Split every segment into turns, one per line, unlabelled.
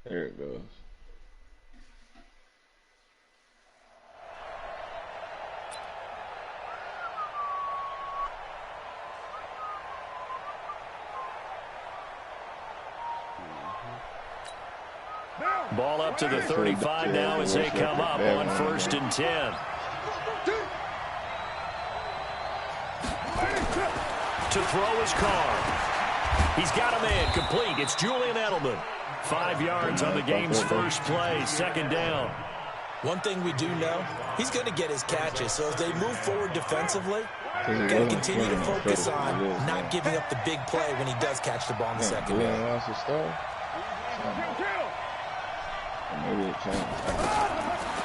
There it goes.
Ball up to the 35 now as they come up on 1st and 10. To throw his car. He's got a man complete. It's Julian Edelman. 5 yards on the game's first play, 2nd down.
One thing we do know, he's going to get his catches. So as they move forward defensively, got to continue to focus on not giving up the big play when he does catch the ball in the secondary.
Maybe it changed.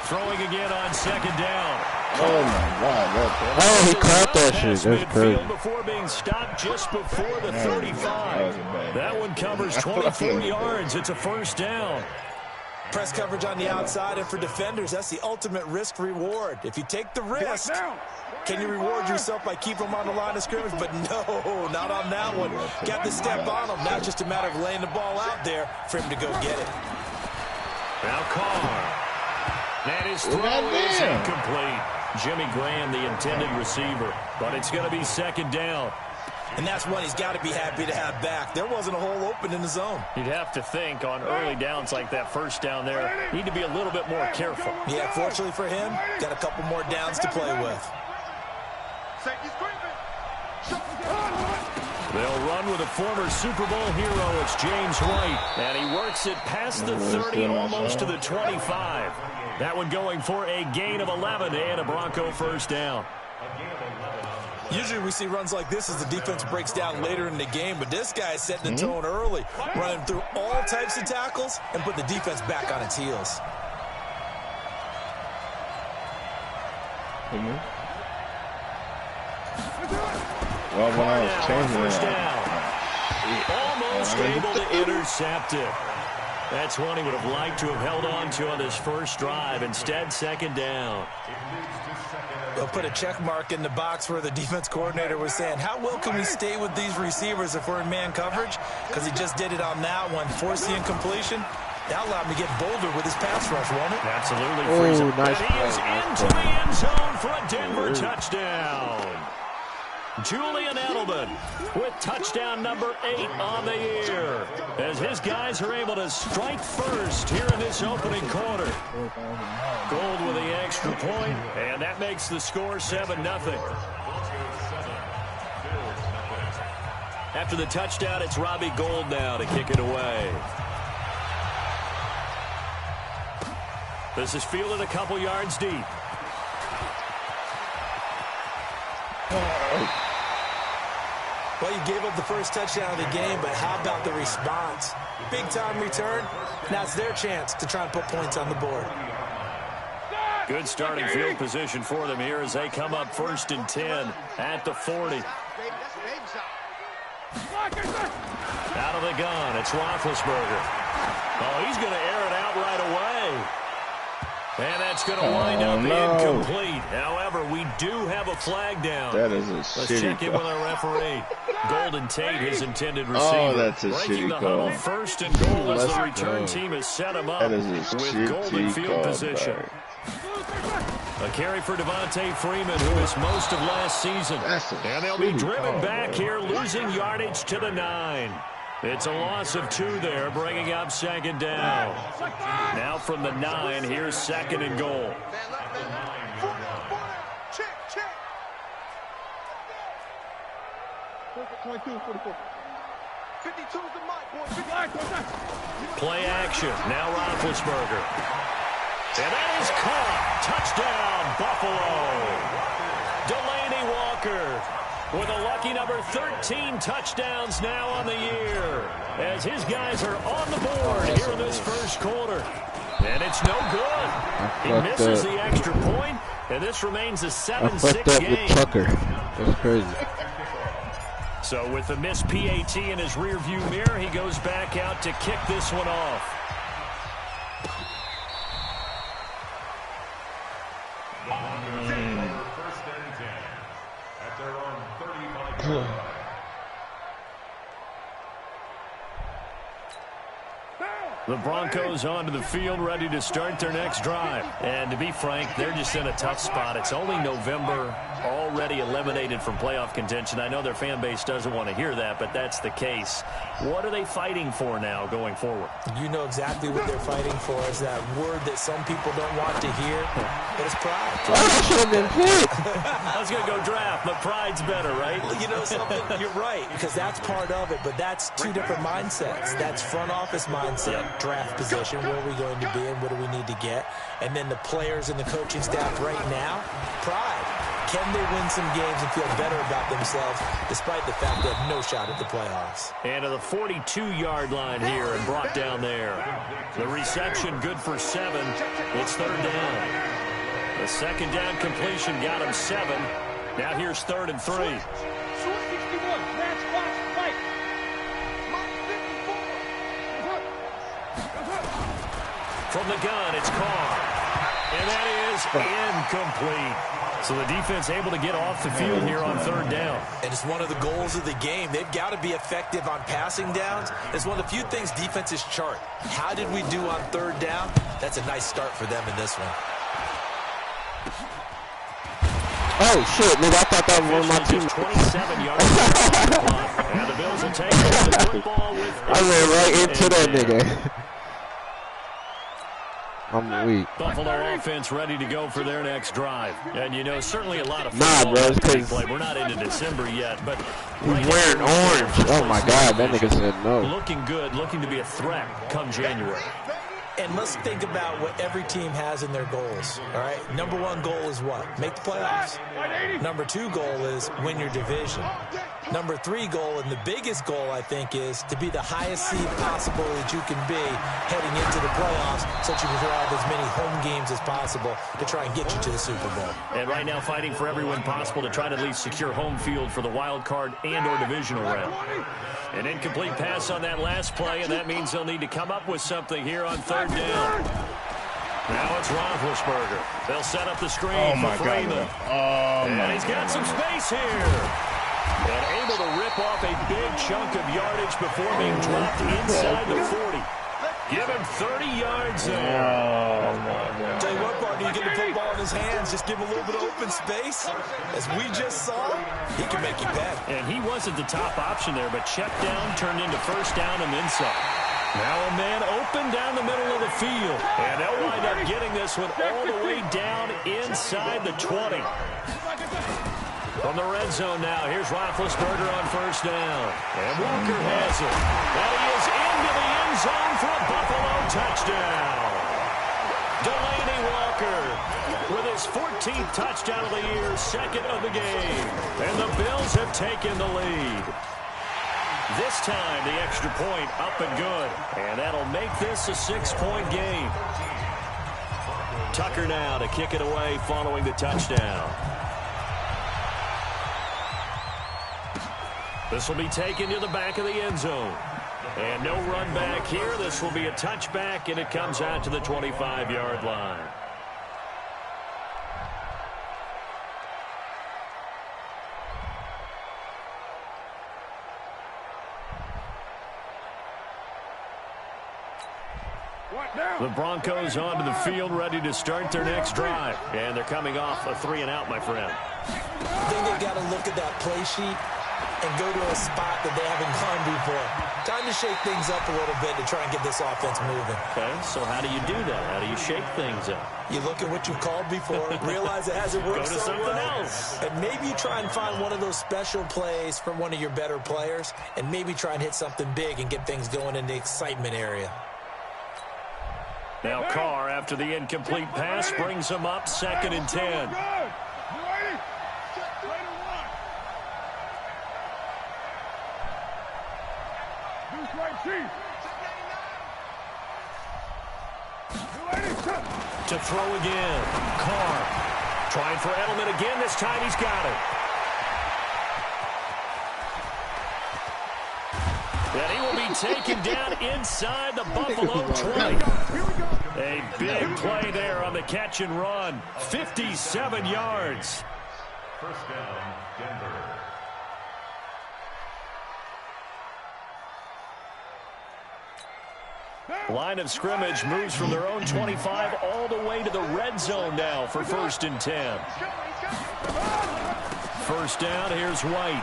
Throwing again on 2nd down.
Oh my God!
Oh, he caught that shit. That's crazy.
Before being stopped just before the 35. That one covers 24 yards. It's a 1st down.
Press coverage on the outside, and for defenders, that's the ultimate risk-reward. If you take the risk, can you reward yourself by keeping them on the line of scrimmage? But no, not on that one. Got the step on him. Now it's just a matter of laying the ball out there for him to go get it.
Now Carr. And his throw is incomplete. Jimmy Graham, the intended receiver. But it's going to be 2nd down.
And that's one he's got to be happy to have back. There wasn't a hole open in the zone.
You'd have to think on early downs like that 1st down there, need to be a little bit more careful.
Yeah, fortunately for him, got a couple more downs to play with.
They'll run with a former Super Bowl hero. It's James White. And he works it past the 30, almost to the 25. That one going for a gain of 11 and a Bronco 1st down.
Usually we see runs like this as the defense breaks down later in the game, but this guy is setting the tone early, running through all types of tackles and putting the defense back on its heels.
Well, when I was changing
almost able to intercept it. That's one he would have liked to have held on to on his first drive. Instead, 2nd down.
They'll put a check mark in the box where the defense coordinator was saying, how well can we stay with these receivers if we're in man coverage? Because he just did it on that one, forced the incompletion. That allowed him to get bolder with his pass rush, won't it?
Absolutely.
Oh, nice
and he is into the end zone for a Denver touchdown. Julian Edelman with touchdown number 8 on the year as his guys are able to strike first here in this opening quarter. Gold with the extra point, and that makes the score 7-0. After the touchdown, it's Robbie Gould now to kick it away. This is fielded a couple yards deep.
Well, you gave up the first touchdown of the game, but how about the response? Big-time return. Now it's their chance to try and put points on the board.
Good starting field position for them here as they come up 1st and 10 at the 40. Out of the gun, it's Roethlisberger. Oh, he's going to air it out right away. And that's going to wind up incomplete. However, we do have a flag down.
That is a
Let's
shitty
check in with our referee. Golden Tate, his intended receiver.
Oh, that's a
breaking
shitty
the
call.
huddle 1st and goal as the return team has set him up with golden field position. A carry for Devontae Freeman, who missed most of last season. And they'll be driven back here, losing yardage to the 9. It's a loss of 2 there, bringing up 2nd down. Now from the 9, here's 2nd and goal. Play action. Now Roethlisberger. And that is caught. Touchdown, Buffalo. Delaney Walker with a lucky number 13 touchdowns now on the year as his guys are on the board here in this first quarter. And it's no good. He misses the extra point, and this remains a 7-6 game.
Tucker. That's crazy.
So with the missed PAT in his rearview mirror, he goes back out to kick this one off. The Broncos onto the field, ready to start their next drive. And to be frank, they're just in a tough spot. It's only November, already eliminated from playoff contention. I know their fan base doesn't want to hear that, but that's the case. What are they fighting for now going forward?
You know exactly what they're fighting for is that word that some people don't want to hear, but it's pride.
Oh, that should have been picked.
I was going to go draft, but pride's better, right?
You know something? You're right, because that's part of it, but that's two different mindsets. That's front office mindset. Draft position, where are we going to be and what do we need to get? And then the players and the coaching staff right now, pride. Can they win some games and feel better about themselves despite the fact they have no shot at the playoffs?
And to the 42-yard line here and brought down there. The reception good for 7. It's third down. The second down completion got him 7. Now here's 3rd and 3. From the gun, it's Carr. And that is incomplete. So the defense able to get off the field here on 3rd down.
And it's one of the goals of the game. They've got to be effective on passing downs. It's one of the few things defenses chart. How did we do on 3rd down? That's a nice start for them in this one.
Oh, shit, nigga, I thought that was one of my teammates.
27 yards. And the Bills will take the football with
I ran right into that nigga. I'm weak.
Buffalo offense ready to go for their next drive. And, you know, certainly a lot of
nah, bro, because
play. We're not into December yet, but
he's wearing orange. Oh, my God, that nigga said no.
Looking good, looking to be a threat come January.
And let's think about what every team has in their goals, all right? Number 1 goal is what? Make the playoffs. Number 2 goal is win your division. Number 3 goal, and the biggest goal, I think, is to be the highest seed possible that you can be heading into the playoffs so that you can have as many home games as possible to try and get you to the Super Bowl.
And right now fighting for everyone possible to try to at least secure home field for the wild card and or divisional round. An incomplete pass on that last play, and that means they'll need to come up with something here on 3rd down. Now it's Roethlisberger. They'll set up the screen for Freeman. And he's got some space here. And able to rip off a big chunk of yardage before being dropped inside the 40. Give him 30 yards there.
Tell you what, partner, you get the football in his hands, just give him a little bit of open space. As we just saw, he can make you pay.
And he wasn't the top option there, but check down turned into 1st down and then some. Now a man open down the middle of the field. And they'll wind up getting this one all the way down inside the 20. From the red zone now, here's Roethlisberger on 1st down. And Walker has it. And he is into the end zone for a Buffalo touchdown. Delaney Walker with his 14th touchdown of the year, 2nd of the game. And the Bills have taken the lead. This time, the extra point up and good. And that'll make this a 6-point game. Tucker now to kick it away following the touchdown. This will be taken to the back of the end zone. And no run back here. This will be a touchback, and it comes out to the 25-yard line. The Broncos onto the field, ready to start their next drive. And they're coming off a 3-and-out, my friend.
I think they've got to look at that play sheet and go to a spot that they haven't gone before. Time to shake things up a little bit to try and get this offense moving.
Okay, so how do you do that? How do you shake things up?
You look at what you've called before, realize it hasn't worked
Go to
so
something
well,
else.
and maybe you try and find one of those special plays from one of your better players, and maybe try and hit something big and get things going in the excitement area.
Now Carr, after the incomplete pass, brings him up 2nd and 10. To throw again. Carr trying for Edelman again. This time he's got it. And he will be taken down inside the Buffalo 20. A big play there on the catch and run. 57 yards.
First down, Denver.
Line of scrimmage moves from their own 25 all the way to the red zone now for 1st and 10. First down, here's White.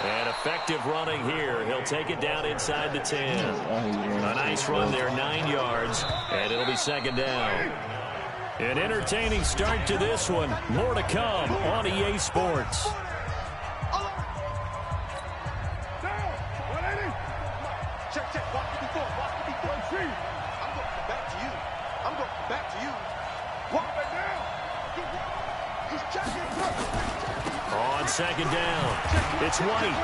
And effective running here. He'll take it down inside the 10. A nice run there, 9 yards, and it'll be 2nd down. An entertaining start to this one. More to come on EA Sports. On 2nd down, it's White.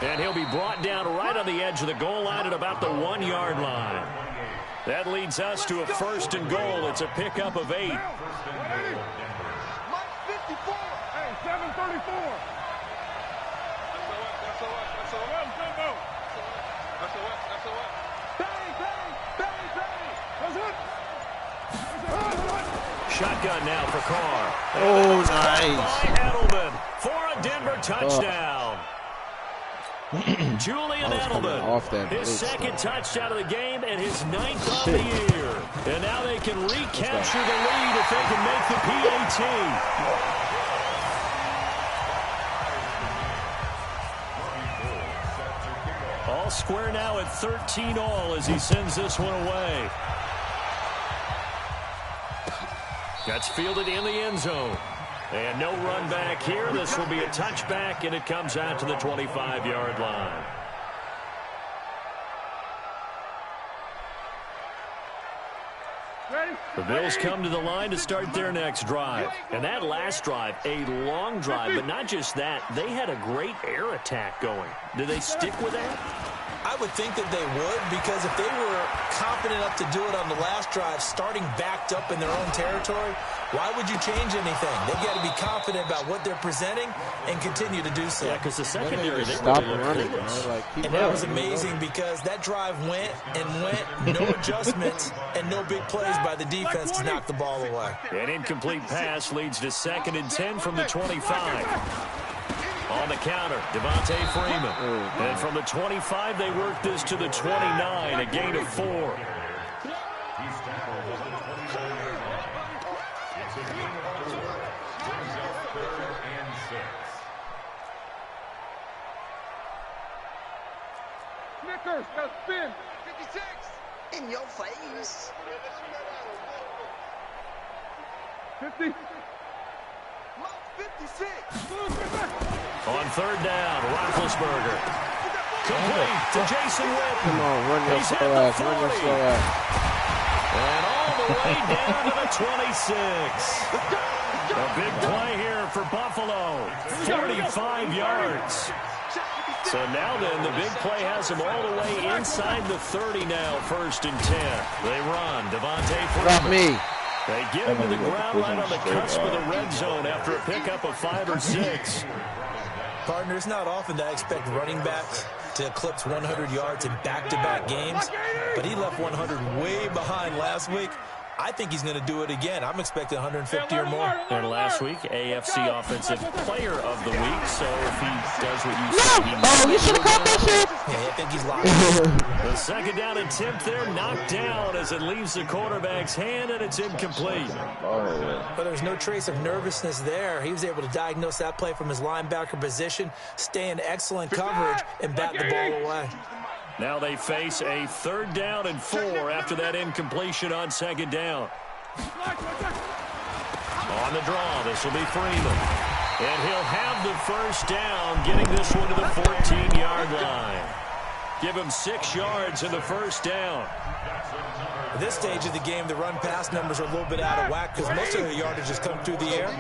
And he'll be brought down right on the edge of the goal line at about the 1-yard line. That leads us to a 1st and goal. It's a pickup of 8. Shotgun now for Carr.
Oh, nice.
By Edelman for a Denver touchdown. Julian Edelman,
off that
his
blitz,
2nd touchdown of the game and his 9th of the year. And now they can recapture the lead if they can make the PAT. All square now at 13 all as he sends this one away. That's fielded in the end zone. And no run back here. This will be a touchback, and it comes out to the 25-yard line. The Bills come to the line to start their next drive. And that last drive, a long drive, but not just that. They had a great air attack going. Do they stick with that?
I would think that they would, because if they were confident enough to do it on the last drive, starting backed up in their own territory, why would you change anything? They've got to be confident about what they're presenting and continue to do so.
Yeah, because the secondary, they
stop
really
running,
look
man. Like, keep
and that was
running,
amazing because that drive went and went, no adjustments, and no big plays by the defense to knock the ball away.
An incomplete pass leads to 2nd and 10 from the 25. On the counter, Devontae Freeman. And from the 25, they work this to the 29, a gain of 4.
Snickers, got spin. 56. In your face. 50. 56.
On 3rd down, Roethlisberger. Complete to Jason Witten.
Come on, run your slow ass, run your slow ass.
And all the way down to the 26. A big play here for Buffalo. 45 yards. So now then, the big play has them all the way inside the 30 now, 1st and 10. They run. Devontae Freeman.
Not me.
They get him to the ground right on the cusp of the red zone after a pickup of 5 or 6.
Partner, it's not often that I expect running backs to eclipse 100 yards in back-to-back games, but he left 100 way behind last week. I think he's going to do it again. I'm expecting 150 or more.
And last week, AFC Offensive Player of the Week. So if he does what you said,
Oh, you should have caught that shit.
Yeah, I think he's locked.
The 2nd down attempt there knocked down as it leaves the quarterback's hand, and it's incomplete.
But there's no trace of nervousness there. He was able to diagnose that play from his linebacker position, stay in excellent coverage, and bat the ball away.
Now they face a 3rd down and 4 after that incompletion on 2nd down. On the draw, this will be Freeman. And he'll have the 1st down, getting this one to the 14-yard line. Give him 6 yards in the 1st down.
At this stage of the game, the run-pass numbers are a little bit out of whack because most of the yardage has come through the air.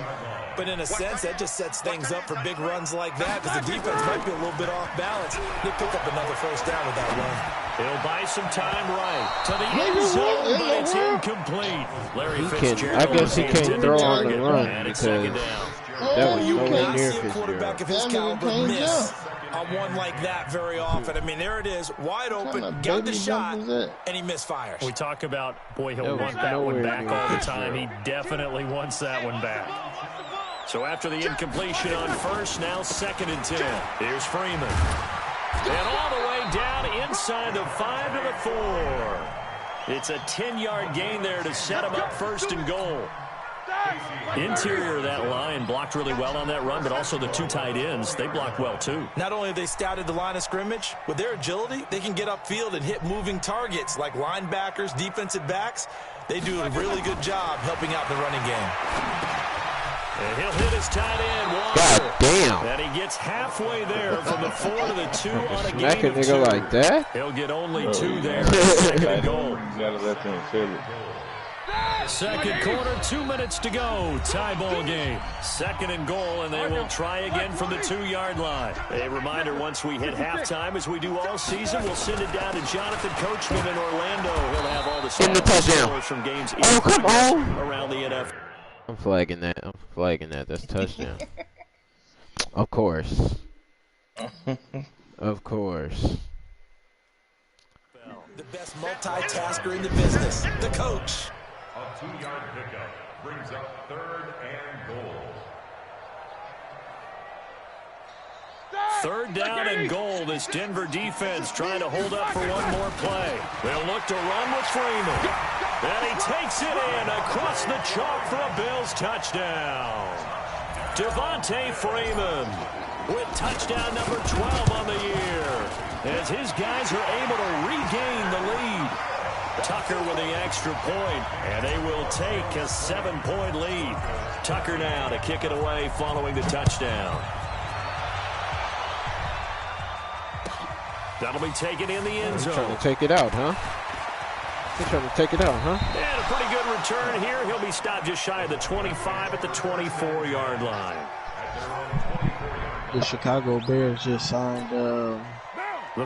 But in a sense, that just sets things up for big runs like that because the defense might be a little bit off balance. They pick up another 1st down with that run.
He'll buy some time right to the end zone, but it's incomplete. Larry Fitzgerald,
I guess he can't throw on the run because that was
You
nowhere
cannot
near
see a quarterback of his caliber miss on one like that very often. I mean, there it is, wide open, got the shot, and he misfires.
We talk about, boy, he'll want that one back all the time. He definitely wants that one back. So after the incompletion on 1st, now 2nd and 10. Here's Freeman. And all the way down inside the 5 to the 4. It's a 10-yard gain there to set him up first and goal. Interior of that line blocked really well on that run, but also the 2 tight ends, they blocked well too.
Not only have they scouted the line of scrimmage, with their agility, they can get upfield and hit moving targets like linebackers, defensive backs. They do a really good job helping out the running game.
And he'll hit his tight end, Walker.
God damn.
And he gets halfway there from the 4 to the 2 on a
Smack
gain
a
of 2.
nigga like that?
He'll get only 2 there. Second and goal.
You gotta let them feel it.
Second quarter, 2 minutes to go. Tie ball game. Second and goal, and they will try again from the 2-yard line. A reminder, once we hit halftime, as we do all season, we'll send it down to Jonathan Coachman in Orlando. He'll have all the scores from games
come on.
around the NFL.
I'm flagging that. I'm flagging that. That's touchdown. Of course. Of course.
The best multitasker in the business, the coach.
A 2-yard pickup brings up 3rd and goal.
3rd down and goal. This Denver defense trying to hold up for one more play. They'll look to run with Freeman. And he takes it in across the chalk for a Bills touchdown. Devontae Freeman with touchdown number 12 on the year, as his guys are able to regain the lead. Tucker with the extra point, and they will take a 7-point lead. Tucker now to kick it away following the touchdown. That'll be taken in the end zone.
Trying to take it out, huh? They're trying to take it out, huh?
And a pretty good return here. He'll be stopped just shy of the 25 at the 24-yard line.
The Chicago Bears just signed
the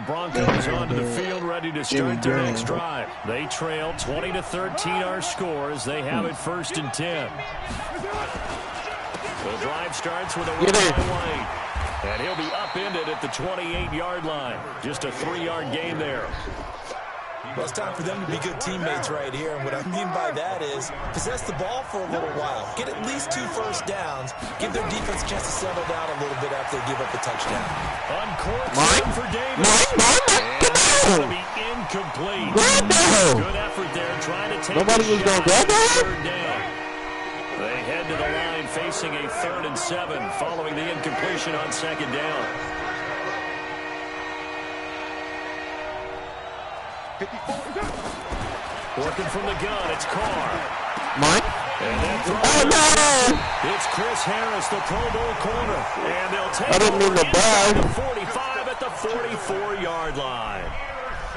Broncos onto the field, ready to start their next drive. They trail 20-13 our scores. They have it 1st and 10. The drive starts with a run by White. And he'll be upended at the 28-yard line. Just a 3-yard gain there.
Well, it's time for them to be good teammates right here. And what I mean by that is possess the ball for a little while. Get at least 2 first downs. Give their defense a chance to settle down a little bit after they give up the touchdown.
On court for Davis. And it's going to be incomplete. Good effort there trying to take
Nobody was going to grab that?
3rd down. They head to the line facing a 3rd and 7 following the incompletion on 2nd down.
54.
Working from the gun, it's Carr.
Mike?
And then it's Chris Harris, the Pro Bowl corner. And they'll take
I didn't mean to
inside
bag.
the 45 at the 44-yard line.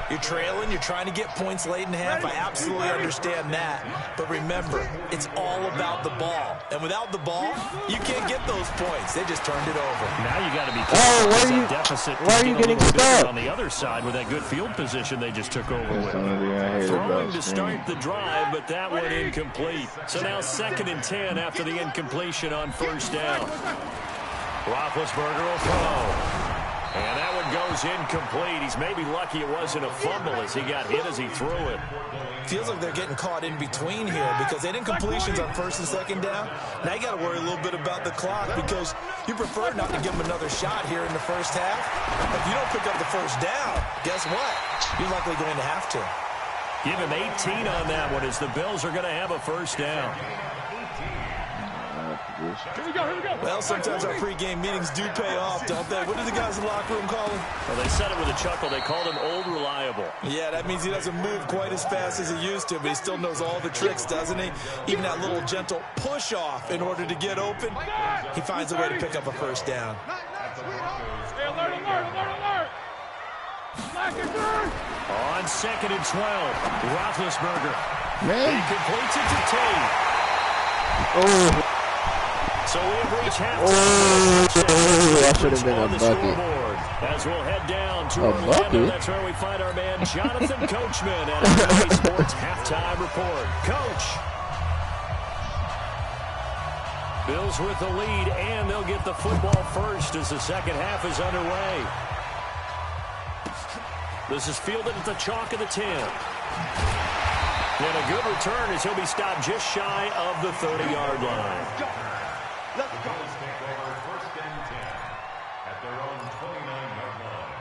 You're trailing, you're trying to get points late in half. I absolutely understand that. But remember, it's all about the ball. And without the ball, you can't get those points. They just turned it over.
Now you got to be
why are you getting stuck?
on the other side with that good field position they just took over with.
Throwing
Throwing to start the drive, but that one incomplete. So now 2nd and 10 after the incompletion on 1st down. Roethlisberger will throw. And that one goes incomplete. He's maybe lucky it wasn't a fumble as he got hit as he threw it.
Feels like they're getting caught in between here because they didn't completions on 1st and 2nd down. Now you got to worry a little bit about the clock because you prefer not to give them another shot here in the 1st half. If you don't pick up the 1st down, guess what? You're likely going to have to.
Give him 18 on that one as the Bills are going to have a 1st down.
Here we go.
Well, sometimes our pregame meetings do pay off, don't they? What do the guys in the locker room call him?
Well, they said it with a chuckle. They called him Old Reliable.
Yeah, that means he doesn't move quite as fast as he used to, but he still knows all the tricks, doesn't he? Even that little gentle push-off in order to get open, he finds a way to pick up a 1st down.
Hey, alert.
On 2nd and 12, Roethlisberger.
Man.
He completes it to Tate.
Oh.
So we have reached halftime.
That should have been
on
a
the
bucket.
scoreboard. As we'll head down to
A
Orlando,
bucket?
that's where we find our man Jonathan Coachman at NBA Sports Halftime Report. Coach. Bills with the lead, and they'll get the football first as the 2nd half is underway. This is fielded at the chalk of the 10. And a good return as he'll be stopped just shy of the 30-yard line.
Let's go. Take over 1st and 10 at their own 29-yard line.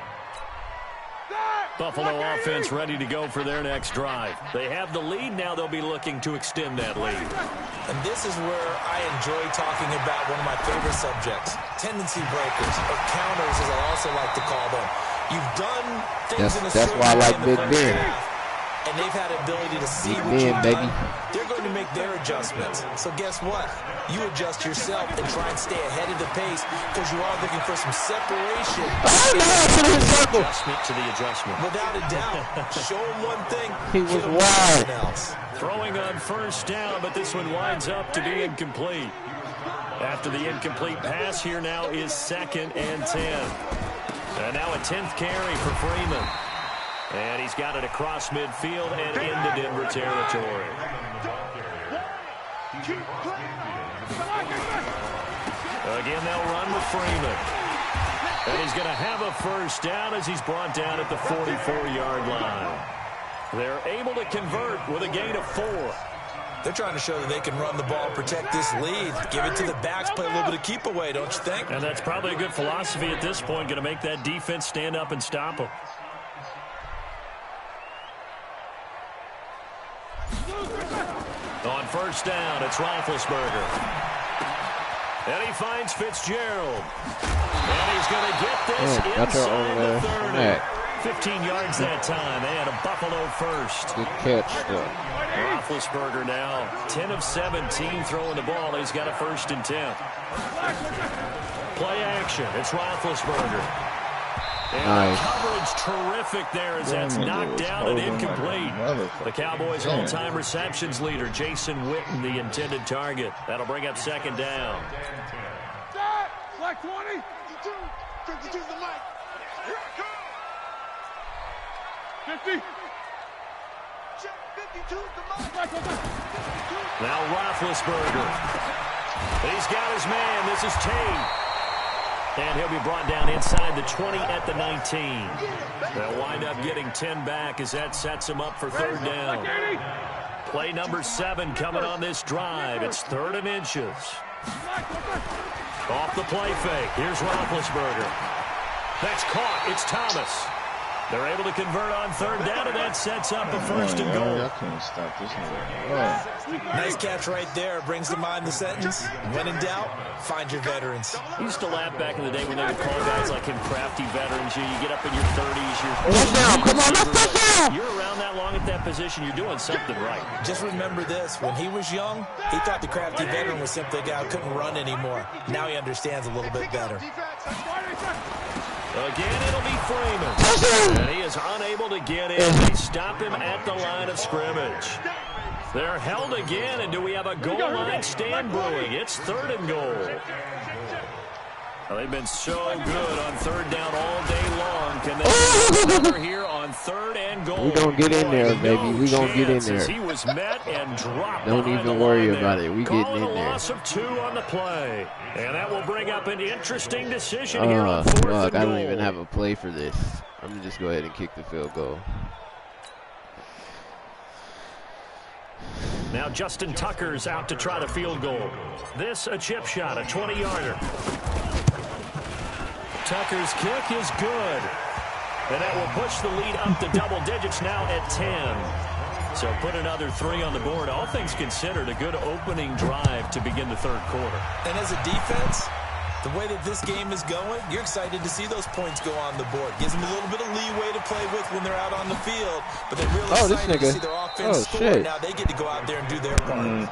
Buffalo offense ready to go for their next drive. They have the lead now. They'll be looking to extend that lead.
And this is where I enjoy talking about one of my favorite subjects, tendency breakers, or counters as I also like to call them. You've done things in a
That's
certain
why I
way
like
in the
Big
first
Ben.
half, and they've had the ability to see
Big
what
Ben,
you've
baby.
done. They're going to make their adjustments. So guess what? You adjust yourself and try and stay ahead of the pace because you are looking for some separation.
Adjustment to the adjustment.
Without a doubt. Show him one thing.
He was
hit him
wild.
with something else.
Throwing on first down, but this one winds up to be incomplete. After the incomplete pass, here now is 2nd and 10. And now a 10th carry for Freeman. And he's got it across midfield and into Denver territory. Again, they'll run with Freeman. And he's going to have a first down as he's brought down at the 44-yard line. They're able to convert with a gain of 4.
They're trying to show that they can run the ball, protect this lead, give it to the backs, play a little bit of keep away, don't you think?
And that's probably a good philosophy at this point, going to make that defense stand up and stop them. On first down, it's Roethlisberger. And he finds Fitzgerald. And he's going to get this inside the 30. 15 yards that time, and a Buffalo first.
Good catch, though.
Roethlisberger now 10 of 17 throwing the ball. He's got a 1st and 10. Play action. It's Roethlisberger. And
nice.
Coverage terrific there as that's knocked down and incomplete. The Cowboys' all-time receptions leader, Jason Witten, the intended target. That'll bring up 2nd down.
Black 20. 52 to the mic. Here I come. 50. 52 to the mic.
Now Roethlisberger. He's got his man. This is Tate. And he'll be brought down inside the 20 at the 19. They'll wind up getting 10 back as that sets him up for 3rd down. Play number 7 coming on this drive. It's 3rd and inches. Off the play fake. Here's Roethlisberger. That's caught. It's Thomas. They're able to convert on 3rd down, and that sets up a 1st and goal.
I couldn't stop this one.
Nice catch right there. Brings to mind the sentence, when in doubt, find your veterans.
I used to laugh back in the day when they would call guys like him crafty veterans. You get up in your 30s. You're around that long at that position. You're doing something right.
Just remember this. When he was young, he thought the crafty veteran was simply a guy who couldn't run anymore. Now he understands a little bit better.
Again, it'll be Freeman. And he is unable to get in. They stop him at the line of scrimmage. They're held again, and do we have a goal line stand brewing? It's 3rd and goal. Well, they've been so good on 3rd down all day long. Can they over here on 3rd and goal?
We gonna get in there, baby. We gonna get in there.
He was met and dropped.
Don't even worry about it. We getting in there.
Loss of 2 on the play, and that will bring up an interesting decision here on 4th and goal.
I don't even have a play for this. I'm gonna just go ahead and kick the field goal.
Now Justin Tucker's out to try the field goal. This a chip shot, a 20-yarder. Tucker's kick is good. And that will push the lead up to double digits now at 10. So put another 3 on the board. All things considered, a good opening drive to begin the 3rd quarter.
And as a defense, the way that this game is going, you're excited to see those points go on the board. Gives them a little bit of leeway to play with when they're out on the field. But they're really excited to see their offense score.
Shit.
Now they get to go out there and do their part.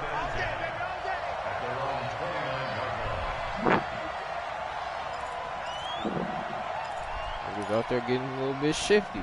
Out there getting a little bit shifty.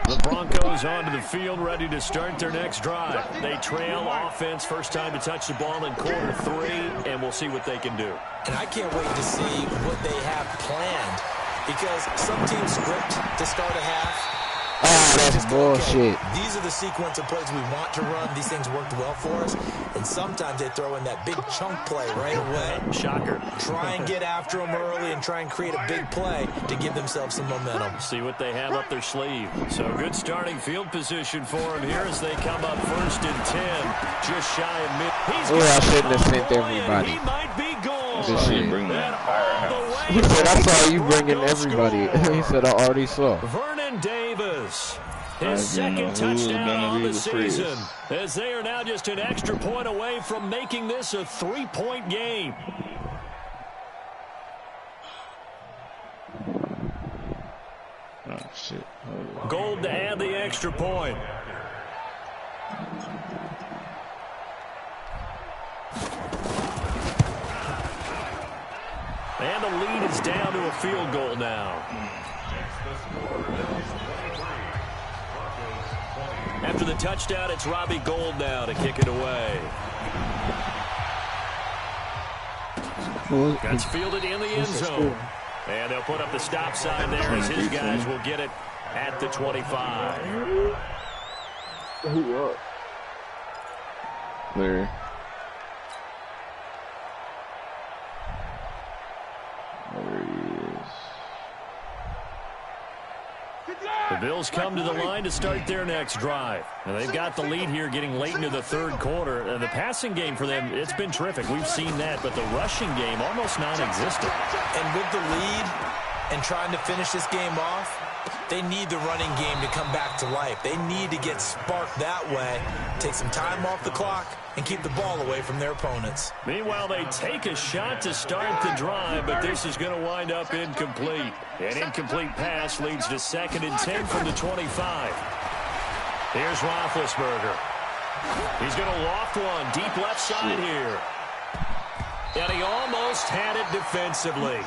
The Broncos onto the field, ready to start their next drive. They trail offense, first time to touch the ball in quarter 3, and we'll see what they can do.
And I can't wait to see what they have planned, because some teams script to start a half.
Oh, that's bullshit.
Okay, these are the sequence of plays we want to run. These things worked well for us. And sometimes they throw in that big chunk play right away.
Shocker.
Try and get after them early and try and create a big play to give themselves some momentum.
See what they have up their sleeve. So good starting field position for them here as they come up 1st and 10. Just shy of mid.
I shouldn't have sent everybody.
He might be gone.
this shit.
And all the way
He said, I saw you bringing everybody. He said, I already saw.
Vernon Davis, his second touchdown on the season, as they are now just an extra point away from making this a 3-point game.
Oh, shit.
Gold to add the extra point. And the lead is down to a field goal now. After the touchdown, it's Robbie Gould now to kick it away. That's fielded in the end zone. And they'll put up the stop sign there as his guys will get it at the 25.
Who up? Larry. There he is.
The Bills come to the line to start their next drive. Now they've got the lead here getting late into the third quarter. The passing game for them, it's been terrific. We've seen that, but the rushing game almost non-existent.
And with the lead and trying to finish this game off, they need the running game to come back to life. They need to get sparked that way, take some time off the clock, and keep the ball away from their opponents.
Meanwhile, they take a shot to start the drive, but this is going to wind up incomplete. An incomplete pass leads to 2nd and 10 from the 25. Here's Roethlisberger. He's going to loft one deep left side here. And he almost had it defensively.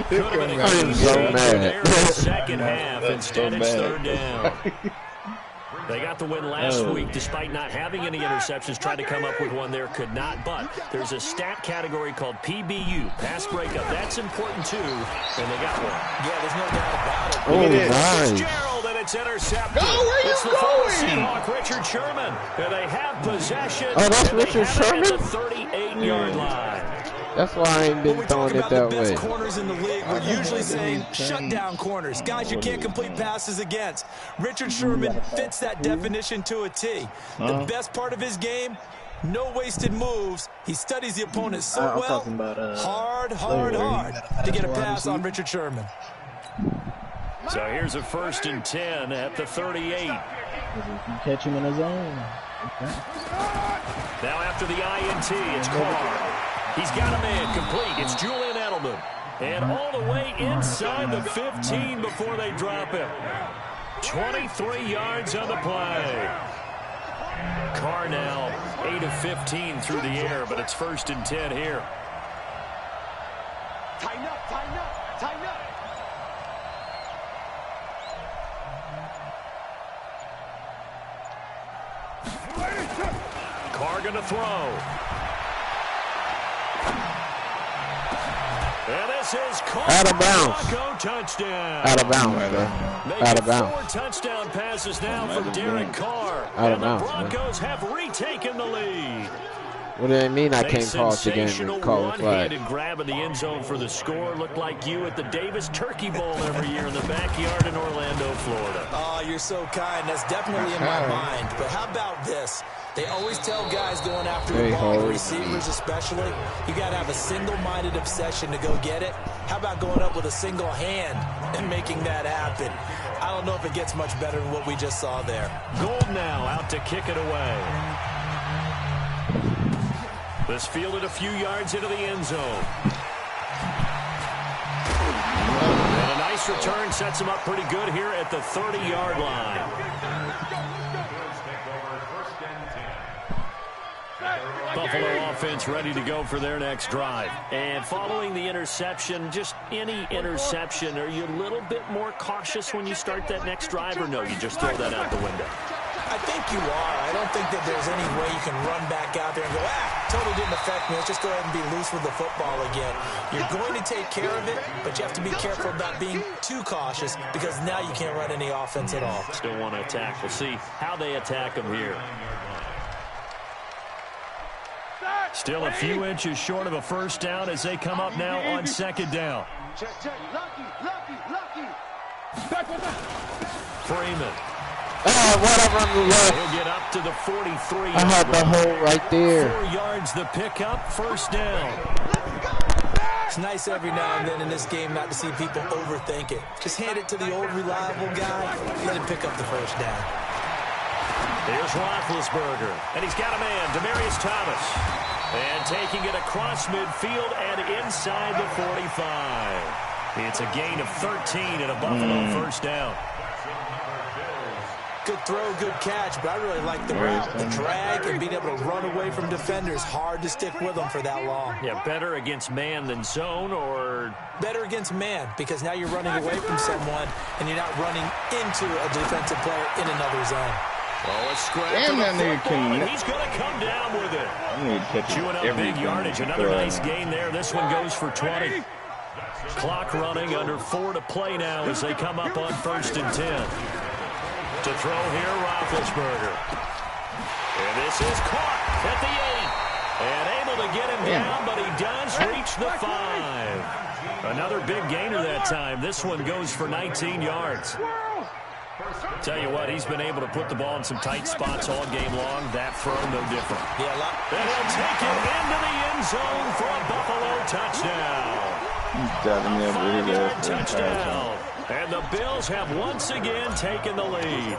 Could have been a good
so mad.
there in the second half. Instead, it's 3rd down. They got the win last week despite not having any interceptions. Tried to come up with one there, could not. But there's a stat category called PBU, pass breakup. That's important, too, and they got one.
Yeah, there's no doubt about it.
Oh, nice.
Fitzgerald, and it's intercepted. It's the
going?
Seahawk, Richard Sherman. And they have possession.
Oh, that's
and they
Richard
have it
Sherman?
at the 38-yard line.
That's why I ain't been
When we
throwing
talk
it
about
that
the best
way.
corners in the league, we're usually saying shut down corners, guys you can't complete passes against. Richard Sherman fits that definition to a T. The best part of his game, no wasted moves. He studies the opponent so well. Hard to get a pass on Richard Sherman.
So here's a 1st and 10 at the 38.
Catch him in his zone.
Now after the INT, it's Carr. He's got a man complete. It's Julian Edelman. And all the way inside the 15 before they drop him. 23 yards on the play. Carr now 8 of 15 through the air, but it's 1st and 10 here.
Tighten up, tighten up, tighten up.
Carr going to throw. And this is caught.
Out of bounds.
Bronco touchdown.
Out of bounds, bro. Out of bounds.
4 touchdown passes now from Derek Carr.
Out of
and
bounds,
the Broncos have retaken the lead.
What do they mean I
A
can't call it again and call it flag?
one-handed grab in the end zone for the score. Looked like you at the Davis Turkey Bowl every year in the backyard in Orlando, Florida.
Oh, you're so kind. That's definitely in my mind. But how about this? They always tell guys going after the ball, receivers especially, you got to have a single-minded obsession to go get it. How about going up with a single hand and making that happen? I don't know if it gets much better than what we just saw there.
Gould now out to kick it away. This fielded a few yards into the end zone. And a nice return sets him up pretty good here at the 30-yard line. Buffalo offense ready to go for their next drive. And following the interception, just any interception, are you a little bit more cautious when you start that next drive, or no, you just throw that out the window?
I think you are. I don't think that there's any way you can run back out there and go, totally didn't affect me. Let's just go ahead and be loose with the football again. You're going to take care of it, but you have to be careful about being too cautious because now you can't run any offense at all.
Still want to attack. We'll see how they attack them here. Still a few inches short of a first down as they come up now on 2nd down.
Check. Lucky.
Freeman.
Whatever.
He'll get up to the 43.
I had the hole right there.
4 yards the pickup, first down.
It's nice every now and then in this game not to see people overthink it. Just hand it to the old reliable guy, let him pick up the first down.
Here's Roethlisberger, and he's got a man, Demaryius Thomas. And taking it across midfield and inside the 45. It's a gain of 13 and a Buffalo first down.
Good throw, good catch, but I really like the route, the drag, and being able to run away from defenders. Hard to stick with them for that long.
Yeah, better against man than zone, or?
Better against man, because now you're running away from someone, and you're not running into a defensive player in another zone.
Oh, a scrap
Damn, that nigga can.
he's going to come down with it.
I need to catch
Chewing up big yardage. Another nice gain there. This one goes for 20. Clock running, under 4 to play now as they come up on 1st and 10. To throw here, Roethlisberger. And this is caught at the 8. And able to get him down, but he does reach the 5. Another big gainer that time. This one goes for 19 yards. Tell you what, he's been able to put the ball in some tight spots all game long. That throw, no different.
Yeah,
and he'll take it into the end zone for a Buffalo touchdown.
He's diving there, really
touchdown. And the Bills have once again taken the lead.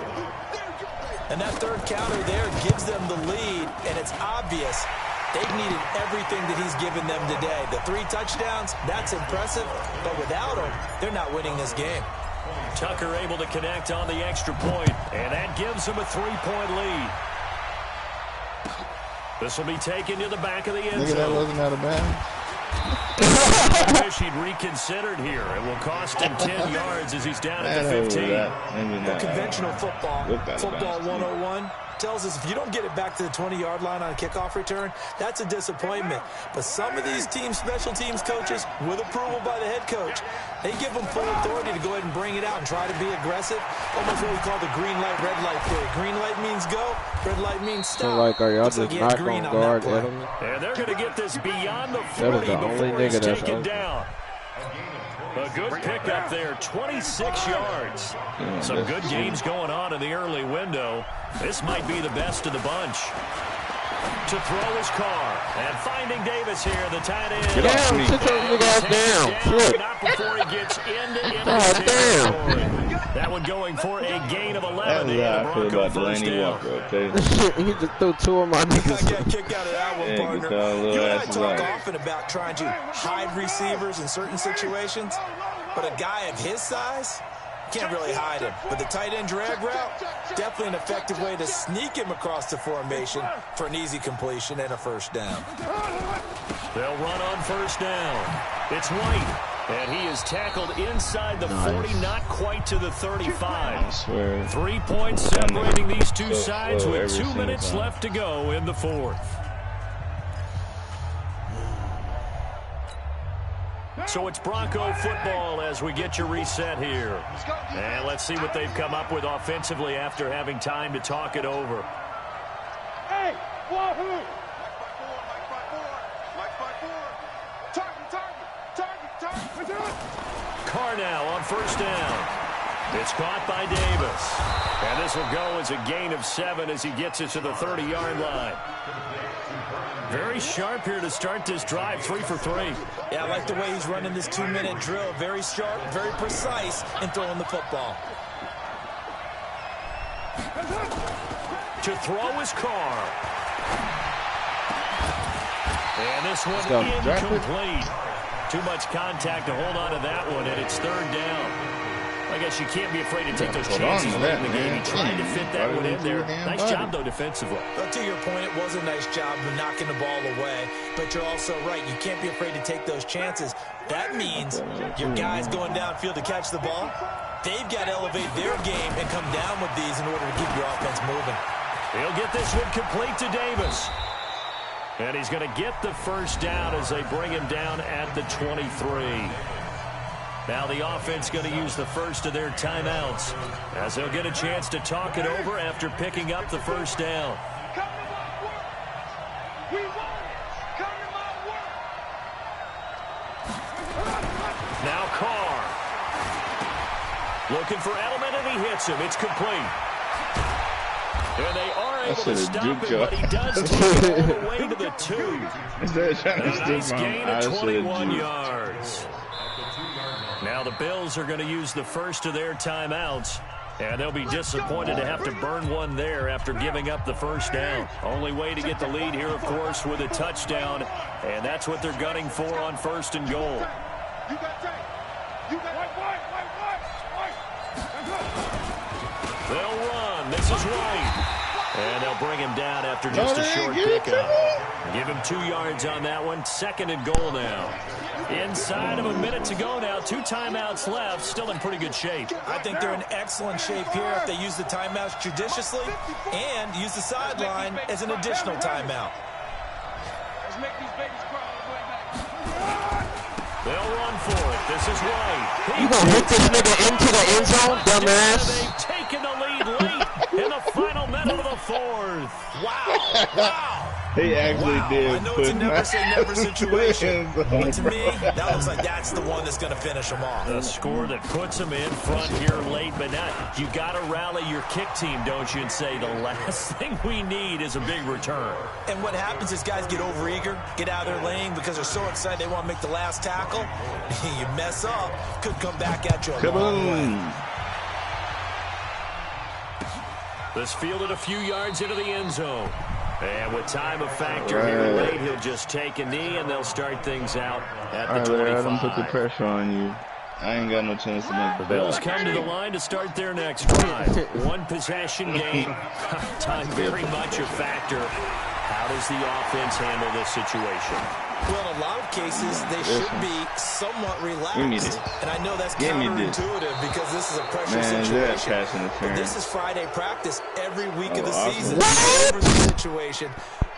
And that third counter there gives them the lead, and it's obvious they've needed everything that he's given them today. The 3 touchdowns, that's impressive, but without him, they're not winning this game.
Tucker able to connect on the extra point, and that gives him a 3-point lead. This will be taken to the back of the end zone.
That wasn't out of bounds.
I wish he'd reconsidered here. It will cost him 10 yards as he's down at the 15.
Well, conventional football 101, tells us if you don't get it back to the 20-yard line on a kickoff return, that's a disappointment. But some of these teams, special teams coaches, with approval by the head coach, they give them full authority to go ahead and bring it out and try to be aggressive. Almost what we call the green light, red light theory. Green light means go, red light means stop.
So like, are y'all just not going to guard Edelman?
And they're going to get this beyond the 40
that is the only
before he's
nigga that's
taken down. A good pickup there, 26 yards. Some good games going on in the early window. This might be the best of the bunch. To throw his car. And finding Davis here, the tight end.
Get off me.
Sit your big ass down.
Not before he gets into territory. That one going for a gain of 11.
That's how I feel about Delaney Walker, okay?
He just threw 2 of my niggas.
I got kicked out of that one, partner. You and I talk often about trying to hide receivers in certain situations, but a guy of his size, can't really hide him. But the tight end drag route, definitely an effective way to sneak him across the formation for an easy completion and a first down.
They'll run on first down. It's White. And he is tackled inside the 40, not quite to the 35.
I swear.
3 points separating these two sides with 2 minutes left to go in the 4th. So it's Bronco football as we get your reset here. And let's see what they've come up with offensively after having time to talk it over.
Hey, Wahoo!
Carr now on first down. It's caught by Davis. And this will go as a gain of 7 as he gets it to the 30-yard line. Very sharp here to start this drive, 3 for 3.
Yeah, I like the way he's running this 2-minute drill. Very sharp, very precise in throwing the football.
To throw his Carr. And this one incomplete. Too much contact to hold on to that one, and it's 3rd down. I guess you can't be afraid to take those chances late in the game. He tried to fit that one in there. Nice job, though, defensively.
But to your point, it was a nice job of knocking the ball away. But you're also right. You can't be afraid to take those chances. That means your guys going downfield to catch the ball, they've got to elevate their game and come down with these in order to keep your offense moving.
He'll get this one complete to Davis. And he's going to get the first down as they bring him down at the 23. Now the offense going to use the first of their timeouts as they'll get a chance to talk it over after picking up the first down. Now Carr. Looking for Edelman, and he hits him. It's complete. And they are able to stop it, but he does take it all the way to the 2.
Instead of trying to
Nice
stick
gain
I
of
should
21
have
yards. Now the Bills are going to use the first of their timeouts, and they'll be disappointed to have to burn one there after giving up the first down. Only way to get the lead here, of course, with a touchdown, and that's what they're gunning for on 1st and goal. They'll run. This is White. And they'll bring him down after just a short pickup. Give him 2 yards on that one. 2nd and goal now. Inside of a minute to go now. 2 timeouts left. Still in pretty good shape.
I think they're in excellent shape here if they use the timeouts judiciously and use the sideline as an additional timeout.
They'll run for it. This is White.
You gonna hit this nigga into the end zone, dumbass?
They've taken the lead late in the final minute of the 4th.
Wow. Wow.
He actually did.
I know it's a never-say-never situation,
But
but to me, that looks like that's the one that's going to finish them off.
A score that puts them in front here late, but now you got to rally your kick team, don't you, and say the last thing we need is a big return.
And what happens is guys get overeager, get out of their lane because they're so excited they want to make the last tackle. You mess up, could come back at you a long way.
This fielded a few yards into the end zone. And with time a factor here late, he'll just take a knee, and they'll start things out at the 25.
Let him put the pressure on you. I ain't got no chance to make the
Bills come to the line to start their next drive. 1 possession game. Time very much a factor. How does the offense handle this situation?
Well, in a lot of cases, they should be somewhat relaxed. And I know that's counterintuitive because this is a pressure situation. But this is Friday practice every week of the season. Over the situation.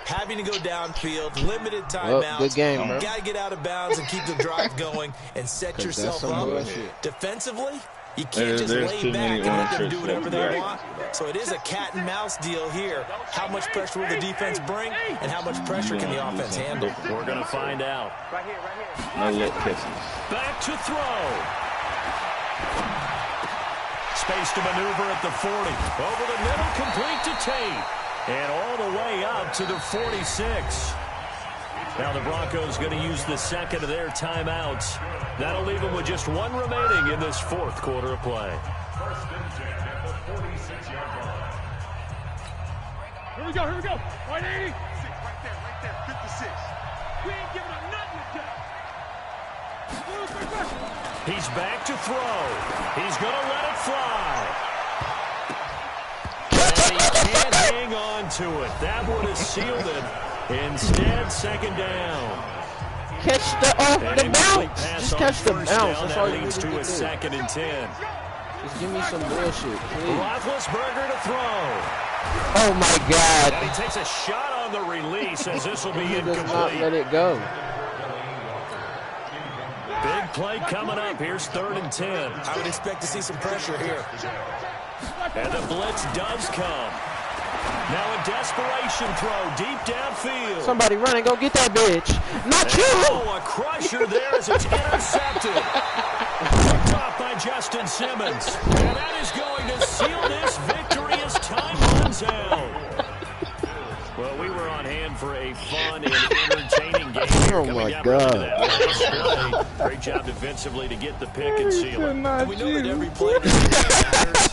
Having to go downfield, limited timeouts.
Good game, bro.
Got to get out of bounds and keep the drive going and set yourself up. Defensively, you can't just lay back and let them do whatever they want. So it is a cat and mouse deal here. How much pressure will the defense bring, and how much pressure can the offense handle?
We're going to find out.
No lip kisses.
Back to throw. Space to maneuver at the 40. Over the middle, complete to Tate. And all the way up to the 46. Now the Broncos going to use the second of their timeouts. That'll leave them with just 1 remaining in this 4th quarter of play.
Here we go, here we go. 180. Right there, 56. We ain't giving up nothing to
He's back to throw. He's going to let it fly. And he can't hang on to it. That would have sealed it. Instead, 2nd down.
Catch the bounce. Just catch the bounce. That's all you need
leads
to
to
do.
a 2nd and 10.
Just give me some bullshit, please.
Roethlisberger to throw.
Oh my God.
And he takes a shot on the release as this will be
He
incomplete.
does not let it go.
Big play coming up. Here's 3rd and 10.
I would expect to see some pressure here.
And the blitz does come. Now a desperation throw deep downfield.
Somebody run and go get that bitch. Not you.
Oh, a crusher there as it's intercepted. Picked off by Justin Simmons. And that is going to seal this victory as time runs out. Well, we were on hand for a fun and entertaining game.
Oh my God.
Great job defensively to get the pick and seal it.
And we know that every play matters.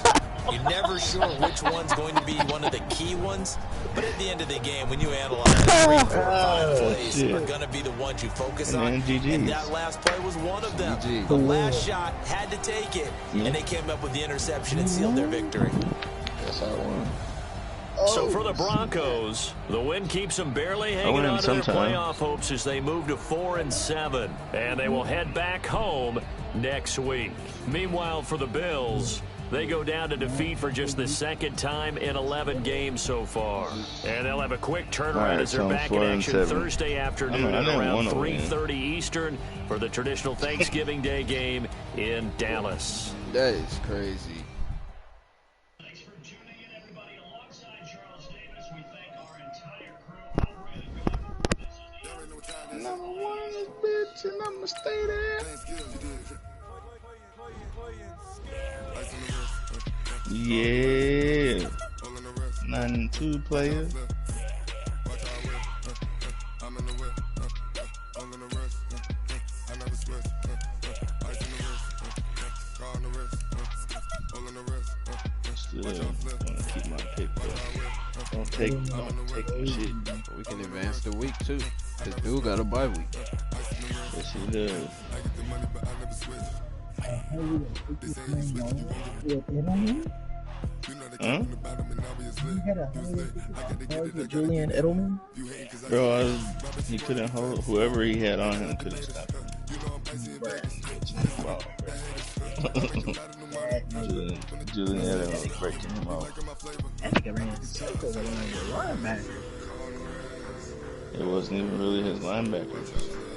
You're never sure which one's going to be one of the key ones. But at the end of the game, when you analyze 3, 4, 5 plays are going to be the ones you focus on. And that last play was one of them. The last shot had to take it. And they came up with the interception and sealed their victory.
That's how I won.
So for the Broncos, the win keeps them barely hanging on to their playoff hopes as they move to 4-7. And they will head back home next week. Meanwhile, for the Bills, they go down to defeat for just the 2nd time in 11 games so far. And they'll have a quick turnaround as they're back in action Thursday afternoon at around 3:30 Eastern for the traditional Thanksgiving Day game in Dallas.
That is crazy.
Thanks for tuning in, everybody. Alongside Charles Davis, we thank our entire crew.
Number 1 in this bitch, and I'ma stay there. Yeah. behind 2 players. Still wanna keep my pick though. Don't take my shit.
We can advance the week too. Cause dude got a bye week.
Yes, he does. Huh?
Julian Edelman?
Bro, he couldn't hold. Whoever he had on him couldn't stop him. Wow, Julian Edelman was breaking him off.
That nigga ran circles around your linebacker.
It wasn't even really his linebacker.